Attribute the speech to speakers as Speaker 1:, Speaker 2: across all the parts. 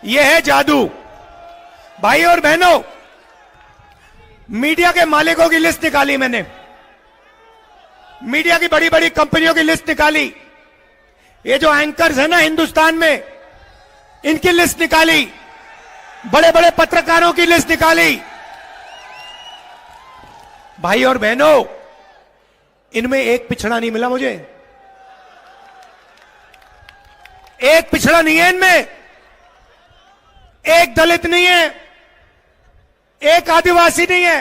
Speaker 1: यह है जादू। भाई और बहनों, मीडिया के मालिकों की लिस्ट निकाली मैंने, मीडिया की बड़ी बड़ी कंपनियों की लिस्ट निकाली, ये जो एंकर्स है ना हिंदुस्तान में, इनकी लिस्ट निकाली, बड़े बड़े पत्रकारों की लिस्ट निकाली। भाई और बहनों, इनमें एक पिछड़ा नहीं मिला मुझे, एक पिछड़ा नहीं है इनमें, एक दलित नहीं है, एक आदिवासी नहीं है,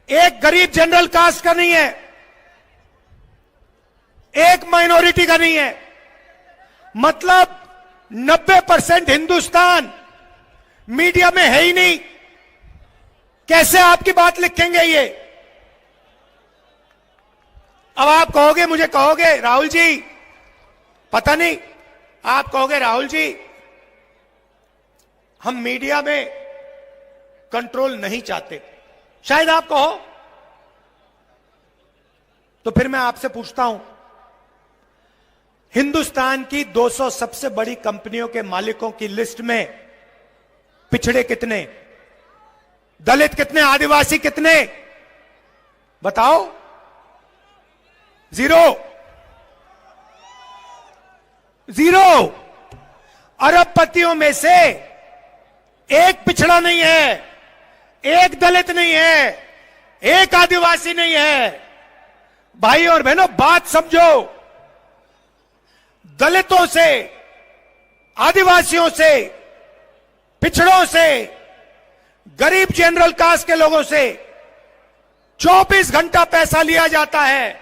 Speaker 1: एक गरीब जनरल कास्ट का नहीं है, एक माइनॉरिटी का नहीं है। मतलब 90% हिंदुस्तान मीडिया में है ही नहीं। कैसे आपकी बात लिखेंगे ये? अब आप कहोगे, मुझे कहोगे राहुल जी, पता नहीं, आप कहोगे राहुल जी हम मीडिया में कंट्रोल नहीं चाहते, शायद आप कहो। तो फिर मैं आपसे पूछता हूं, हिंदुस्तान की 200 सबसे बड़ी कंपनियों के मालिकों की लिस्ट में पिछड़े कितने, दलित कितने, आदिवासी कितने? बताओ। Zero, zero. अरबपतियों में से एक पिछड़ा नहीं है, एक दलित नहीं है, एक आदिवासी नहीं है। भाई और बहनों, बात समझो। दलितों से, आदिवासियों से, पिछड़ों से, गरीब जनरल कास्ट के लोगों से 24 घंटा पैसा लिया जाता है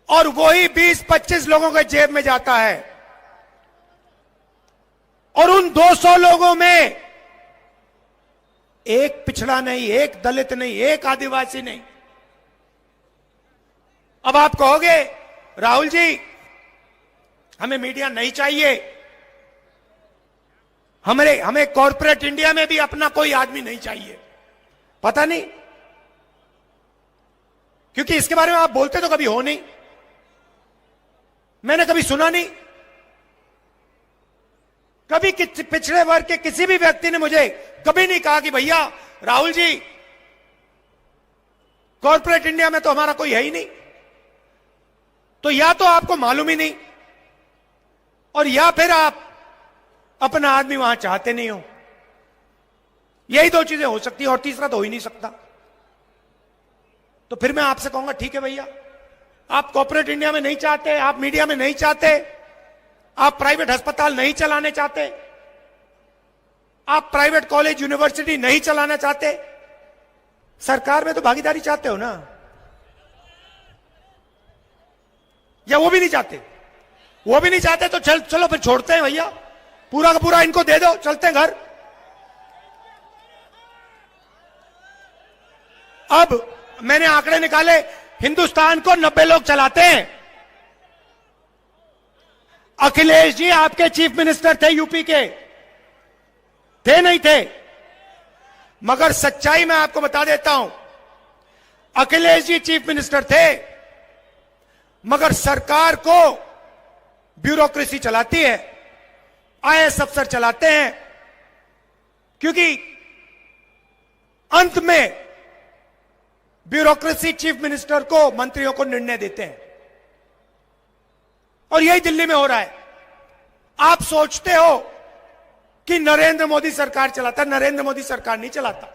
Speaker 1: और वही 20-25 लोगों के जेब में जाता है। और उन 200 लोगों में एक पिछड़ा नहीं, एक दलित नहीं, एक आदिवासी नहीं। अब आप कहोगे राहुल जी हमें मीडिया नहीं चाहिए, हमें कॉर्पोरेट इंडिया में भी अपना कोई आदमी नहीं चाहिए। पता नहीं, क्योंकि इसके बारे में आप बोलते तो कभी हो नहीं, मैंने कभी सुना नहीं। कभी पिछड़े वर्ग के किसी भी व्यक्ति ने मुझे कभी नहीं कहा कि भैया राहुल जी कॉर्पोरेट इंडिया में तो हमारा कोई है ही नहीं। तो या तो आपको मालूम ही नहीं, और या फिर आप अपना आदमी वहां चाहते नहीं हो। यही दो चीजें हो सकती है, और तीसरा तो हो ही नहीं सकता। तो फिर मैं आपसे कहूंगा ठीक है भैया, आप कॉर्पोरेट इंडिया में नहीं चाहते, आप मीडिया में नहीं चाहते, आप प्राइवेट अस्पताल नहीं चलाने चाहते, आप प्राइवेट कॉलेज यूनिवर्सिटी नहीं चलाना चाहते, सरकार में तो भागीदारी चाहते हो ना? या वो भी नहीं चाहते? वो भी नहीं चाहते तो चलो फिर छोड़ते हैं भैया, पूरा का पूरा इनको दे दो, चलते हैं घर। अब मैंने आंकड़े निकाले, हिंदुस्तान को 90 लोग चलाते हैं। अखिलेश जी आपके चीफ मिनिस्टर थे यूपी के, थे नहीं थे? मगर सच्चाई मैं आपको बता देता हूं, अखिलेश जी चीफ मिनिस्टर थे, मगर सरकार को ब्यूरोक्रेसी चलाती है, आईएएस अफसर चलाते हैं, क्योंकि अंत में ब्यूरोक्रेसी चीफ मिनिस्टर को, मंत्रियों को निर्णय देते हैं। और यही दिल्ली में हो रहा है। आप सोचते हो कि नरेंद्र मोदी सरकार चलाता, नरेंद्र मोदी सरकार नहीं चलाता।